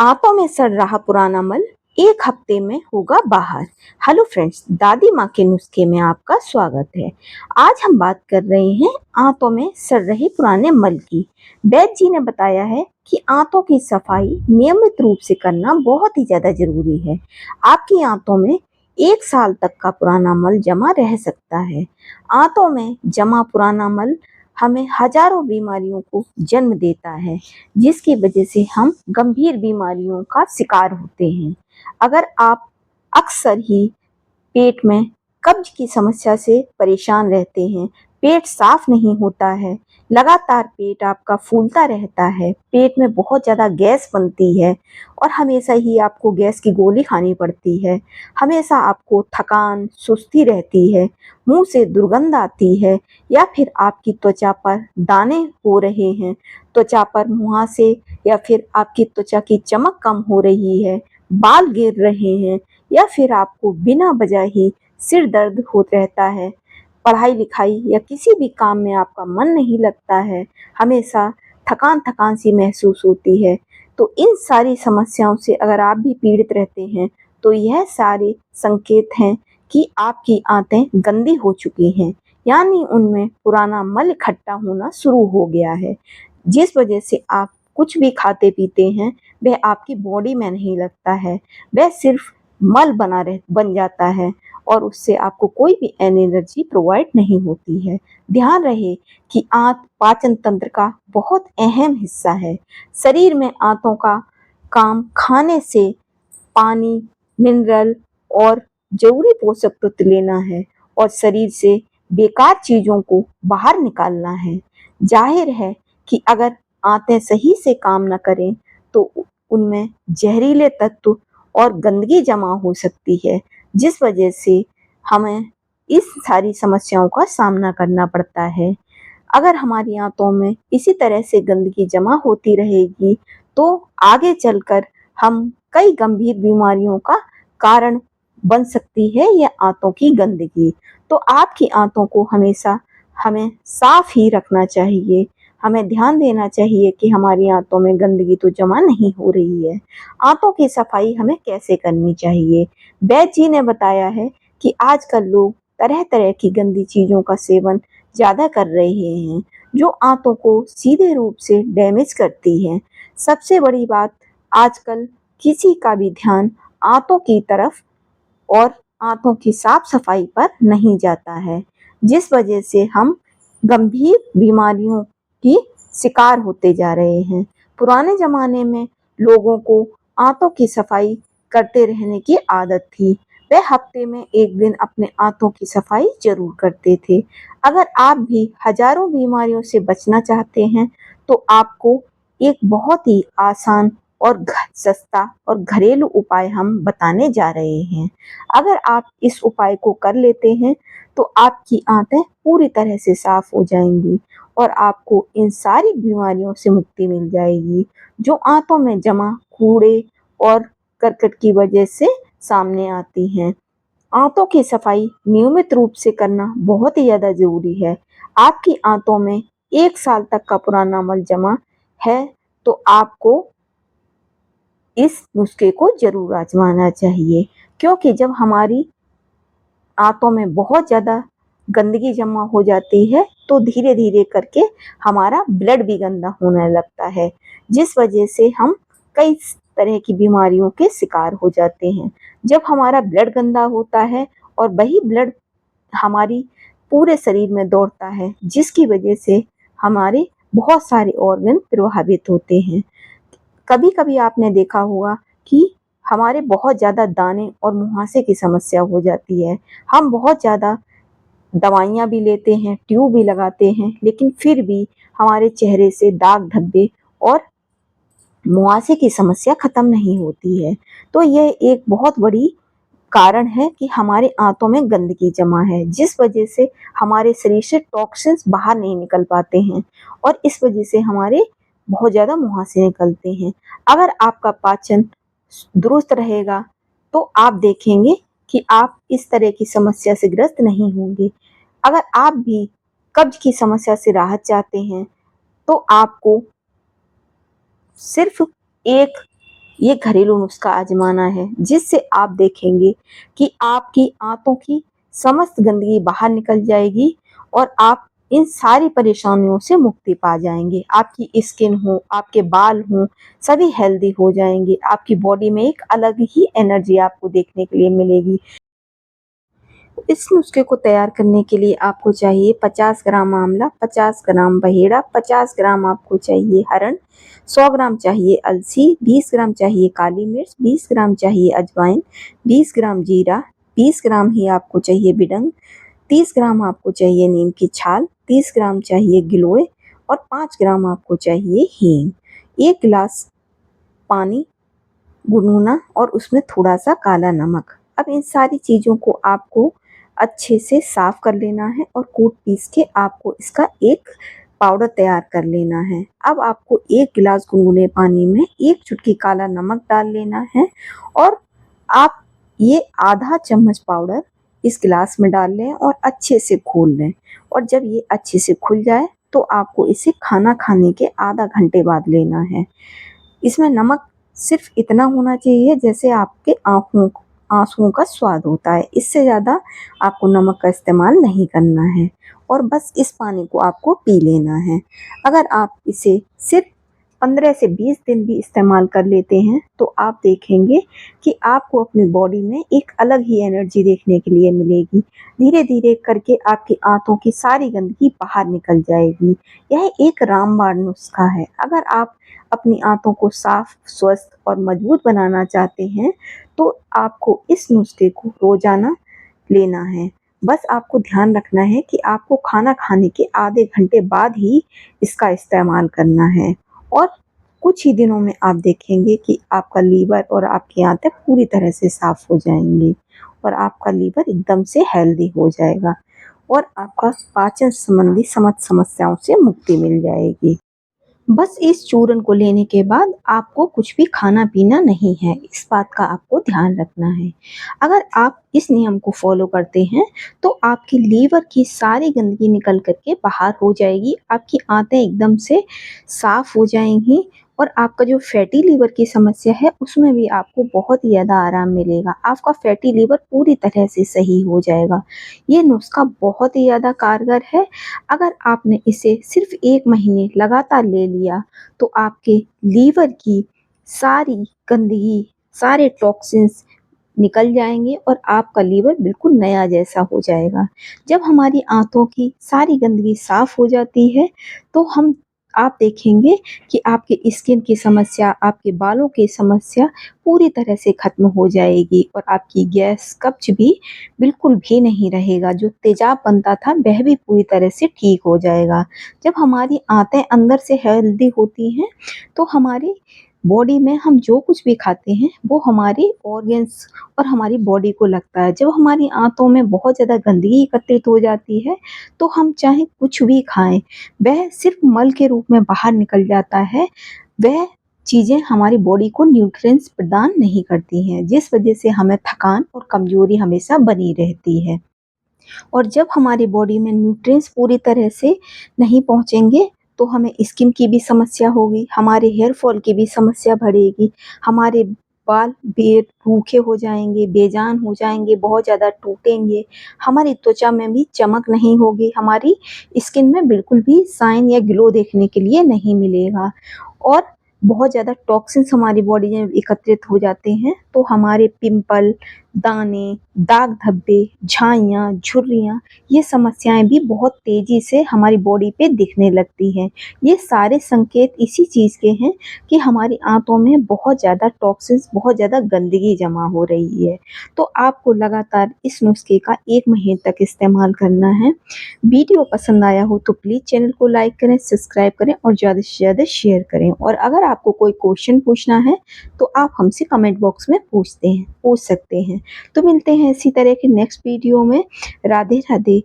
आंतों में सड़ रहा पुराना मल एक हफ्ते में होगा बाहर। हेलो फ्रेंड्स, दादी माँ के नुस्खे में आपका स्वागत है। आज हम बात कर रहे हैं आंतों में सड़ रहे पुराने मल की। वैद्य जी ने बताया है कि आंतों की सफाई नियमित रूप से करना बहुत ही ज्यादा जरूरी है। आपकी आंतों में 1 साल तक का पुराना मल जमा रह सकता है। आंतों में जमा पुराना मल हमें हजारों बीमारियों को जन्म देता है, जिसकी वजह से हम गंभीर बीमारियों का शिकार होते हैं। अगर आप अक्सर ही पेट में कब्ज की समस्या से परेशान रहते हैं, पेट साफ नहीं होता है, लगातार पेट आपका फूलता रहता है, पेट में बहुत ज़्यादा गैस बनती है और हमेशा ही आपको गैस की गोली खानी पड़ती है, हमेशा आपको थकान, सुस्ती रहती है, मुंह से दुर्गंध आती है या फिर आपकी त्वचा पर दाने हो रहे हैं, त्वचा पर मुहासे या फिर आपकी त्वचा की चमक कम हो रही है, बाल गिर रहे हैं या फिर आपको बिना वजह ही सिर दर्द हो रहता है, पढ़ाई लिखाई या किसी भी काम में आपका मन नहीं लगता है, हमेशा थकान थकान सी महसूस होती है। तो इन सारी समस्याओं से अगर आप भी पीड़ित रहते हैं तो यह सारे संकेत हैं कि आपकी आंतें गंदी हो चुकी हैं, यानी उनमें पुराना मल इकट्ठा होना शुरू हो गया है, जिस वजह से आप कुछ भी खाते पीते हैं वह आपकी बॉडी में नहीं लगता है, वह सिर्फ मल बन जाता है और उससे आपको कोई भी एनर्जी प्रोवाइड नहीं होती है। ध्यान रहे कि आंत पाचन तंत्र का बहुत अहम हिस्सा है। शरीर में आंतों का काम खाने से पानी, मिनरल और जरूरी पोषक तत्व लेना है और शरीर से बेकार चीजों को बाहर निकालना है। जाहिर है कि अगर आंतें सही से काम न करें तो उनमें जहरीले तत्व और गंदगी जमा हो सकती है, जिस वजह से हमें इस सारी समस्याओं का सामना करना पड़ता है। अगर हमारी आंतों में इसी तरह से गंदगी जमा होती रहेगी तो आगे चलकर हम कई गंभीर बीमारियों का कारण बन सकती है यह आंतों की गंदगी। तो आपकी आंतों को हमेशा हमें साफ ही रखना चाहिए। हमें ध्यान देना चाहिए कि हमारी आंतों में गंदगी तो जमा नहीं हो रही है। आंतों की सफाई हमें कैसे करनी चाहिए? वैद्य जी ने बताया है कि आजकल लोग तरह तरह की गंदी चीजों का सेवन ज्यादा कर रहे हैं, जो आंतों को सीधे रूप से डैमेज करती है। सबसे बड़ी बात, आजकल किसी का भी ध्यान आंतों की तरफ और आंतों की साफ सफाई पर नहीं जाता है, जिस वजह से हम गंभीर बीमारियों की शिकार होते जा रहे हैं। पुराने जमाने में लोगों को आंतों की सफाई करते रहने की आदत थी। वे हफ्ते में एक दिन अपने आंतों की सफाई जरूर करते थे। अगर आप भी हजारों बीमारियों से बचना चाहते हैं तो आपको एक बहुत ही आसान और सस्ता और घरेलू उपाय हम बताने जा रहे हैं। अगर आप इस उपाय को कर लेते हैं तो आपकी आंतें पूरी तरह से साफ हो जाएंगी और आपको इन सारी बीमारियों से मुक्ति मिल जाएगी, जो आंतों में जमा कूड़े और करकट की वजह से सामने आती हैं। आंतों की सफाई नियमित रूप से करना बहुत ही ज्यादा जरूरी है। आपकी आंतों में 1 साल तक का पुराना मल जमा है तो आपको इस नुस्खे को जरूर आजमाना चाहिए, क्योंकि जब हमारी आंतों में बहुत ज्यादा गंदगी जमा हो जाती है तो धीरे धीरे करके हमारा ब्लड भी गंदा होने लगता है, जिस वजह से हम कई तरह की बीमारियों के शिकार हो जाते हैं। जब हमारा ब्लड गंदा होता है और वही ब्लड हमारी पूरे शरीर में दौड़ता है, जिसकी वजह से हमारे बहुत सारे ऑर्गन प्रभावित होते हैं। कभी कभी आपने देखा होगा कि हमारे बहुत ज्यादा दाने और मुहासे की समस्या हो जाती है। हम बहुत ज्यादा दवाइयाँ भी लेते हैं, ट्यूब भी लगाते हैं, लेकिन फिर भी हमारे चेहरे से दाग धब्बे और मुहासे की समस्या खत्म नहीं होती है। तो यह एक बहुत बड़ी कारण है कि हमारे आंतों में गंदगी जमा है, जिस वजह से हमारे शरीर से टॉक्सिन्स बाहर नहीं निकल पाते हैं और इस वजह से हमारे बहुत ज्यादा मुहासे निकलते हैं। अगर आपका पाचन दुरुस्त रहेगा तो आप देखेंगे कि आप इस तरह की समस्या से ग्रस्त नहीं होंगे। अगर आप भी कब्ज की समस्या से राहत चाहते हैं तो आपको सिर्फ एक ये घरेलू नुस्खा आजमाना है, जिससे आप देखेंगे कि आपकी आंतों की समस्त गंदगी बाहर निकल जाएगी और आप इन सारी परेशानियों से मुक्ति पा जाएंगे। आपकी स्किन हो, आपके बाल हों, सभी हेल्दी हो जाएंगे। आपकी बॉडी में एक अलग ही एनर्जी आपको देखने के लिए मिलेगी। इस नुस्खे को तैयार करने के लिए आपको चाहिए 50 ग्राम आंवला, 50 ग्राम बहेड़ा, 50 ग्राम आपको चाहिए हरड़, 100 ग्राम चाहिए अलसी, 20 ग्राम चाहिए काली मिर्च, 20 ग्राम चाहिए अजवाइन, 20 ग्राम जीरा, 20 ग्राम ही आपको चाहिए बिडंग, 30 ग्राम आपको चाहिए नीम की छाल, 30 ग्राम चाहिए गिलोय और 5 ग्राम आपको चाहिए हींग। 1 गिलास पानी गुनगुना और उसमें थोड़ा सा काला नमक। अब इन सारी चीज़ों को आपको अच्छे से साफ कर लेना है और कूट पीस के आपको इसका एक पाउडर तैयार कर लेना है। अब आपको 1 गिलास गुनगुने पानी में 1 चुटकी काला नमक डाल लेना है और आप ये आधा चम्मच पाउडर इस गिलास में डाल लें और अच्छे से घोल लें। और जब ये अच्छे से घुल जाए तो आपको इसे खाना खाने के आधा घंटे बाद लेना है। इसमें नमक सिर्फ इतना होना चाहिए जैसे आपके आंसुओं का स्वाद होता है। इससे ज़्यादा आपको नमक का इस्तेमाल नहीं करना है और बस इस पानी को आपको पी लेना है। अगर आप इसे सिर्फ 15 से 20 दिन भी इस्तेमाल कर लेते हैं तो आप देखेंगे कि आपको अपनी बॉडी में एक अलग ही एनर्जी देखने के लिए मिलेगी। धीरे धीरे करके आपकी आंतों की सारी गंदगी बाहर निकल जाएगी। यह एक रामबाण नुस्खा है। अगर आप अपनी आंतों को साफ, स्वस्थ और मजबूत बनाना चाहते हैं तो आपको इस नुस्खे को रोजाना लेना है। बस आपको ध्यान रखना है कि आपको खाना खाने के आधे घंटे बाद ही इसका इस्तेमाल करना है और कुछ ही दिनों में आप देखेंगे कि आपका लीवर और आपकी आंतें पूरी तरह से साफ हो जाएंगी और आपका लीवर एकदम से हेल्दी हो जाएगा और आपका पाचन संबंधी समस्त समस्याओं से मुक्ति मिल जाएगी। बस इस चूर्ण को लेने के बाद आपको कुछ भी खाना पीना नहीं है, इस बात का आपको ध्यान रखना है। अगर आप इस नियम को फॉलो करते हैं तो आपकी लीवर की सारी गंदगी निकल करके बाहर हो जाएगी, आपकी आंतें एकदम से साफ हो जाएंगी और आपका जो फैटी लीवर की समस्या है उसमें भी आपको बहुत ही ज़्यादा आराम मिलेगा। आपका फैटी लीवर पूरी तरह से सही हो जाएगा। ये नुस्खा बहुत ही ज़्यादा कारगर है। अगर आपने इसे सिर्फ 1 महीने लगातार ले लिया तो आपके लीवर की सारी गंदगी, सारे टॉक्सिन्स निकल जाएंगे और आपका लीवर बिल्कुल नया जैसा हो जाएगा। जब हमारी आंतों की सारी गंदगी साफ हो जाती है तो आप देखेंगे कि आपकी स्किन की समस्या, आपके बालों की समस्या पूरी तरह से खत्म हो जाएगी और आपकी गैस, कब्ज भी बिल्कुल भी नहीं रहेगा। जो तेजाब बनता था वह भी पूरी तरह से ठीक हो जाएगा। जब हमारी आंतें अंदर से हेल्दी होती हैं तो हमारी बॉडी में हम जो कुछ भी खाते हैं वो हमारे ऑर्गन्स और हमारी बॉडी को लगता है। जब हमारी आंतों में बहुत ज़्यादा गंदगी एकत्रित हो जाती है तो हम चाहे कुछ भी खाएं, वह सिर्फ मल के रूप में बाहर निकल जाता है। वह चीज़ें हमारी बॉडी को न्यूट्रिएंट्स प्रदान नहीं करती हैं, जिस वजह से हमें थकान और कमजोरी हमेशा बनी रहती है। और जब हमारी बॉडी में न्यूट्रिएंट्स पूरी तरह से नहीं पहुंचेंगे तो हमें स्किन की भी समस्या होगी, हमारे हेयर फॉल की भी समस्या बढ़ेगी, हमारे बाल रूखे हो जाएंगे, बेजान हो जाएंगे, बहुत ज़्यादा टूटेंगे, हमारी त्वचा में भी चमक नहीं होगी, हमारी स्किन में बिल्कुल भी साइन या ग्लो देखने के लिए नहीं मिलेगा और बहुत ज़्यादा टॉक्सिन्स हमारी बॉडी में एकत्रित हो जाते हैं तो हमारे पिंपल, दाने, दाग धब्बे, झाइयाँ, झुर्रियाँ, ये समस्याएं भी बहुत तेजी से हमारी बॉडी पे दिखने लगती हैं। ये सारे संकेत इसी चीज़ के हैं कि हमारी आंतों में बहुत ज़्यादा टॉक्सिन्स, बहुत ज़्यादा गंदगी जमा हो रही है। तो आपको लगातार इस नुस्खे का 1 महीने तक इस्तेमाल करना है। वीडियो पसंद आया हो तो प्लीज़ चैनल को लाइक करें, सब्सक्राइब करें और ज़्यादा से ज़्यादा शेयर करें। और अगर आपको कोई क्वेश्चन पूछना है तो आप हमसे कमेंट बॉक्स में पूछ सकते हैं। तो मिलते हैं इसी तरह के नेक्स्ट वीडियो में। राधे राधे।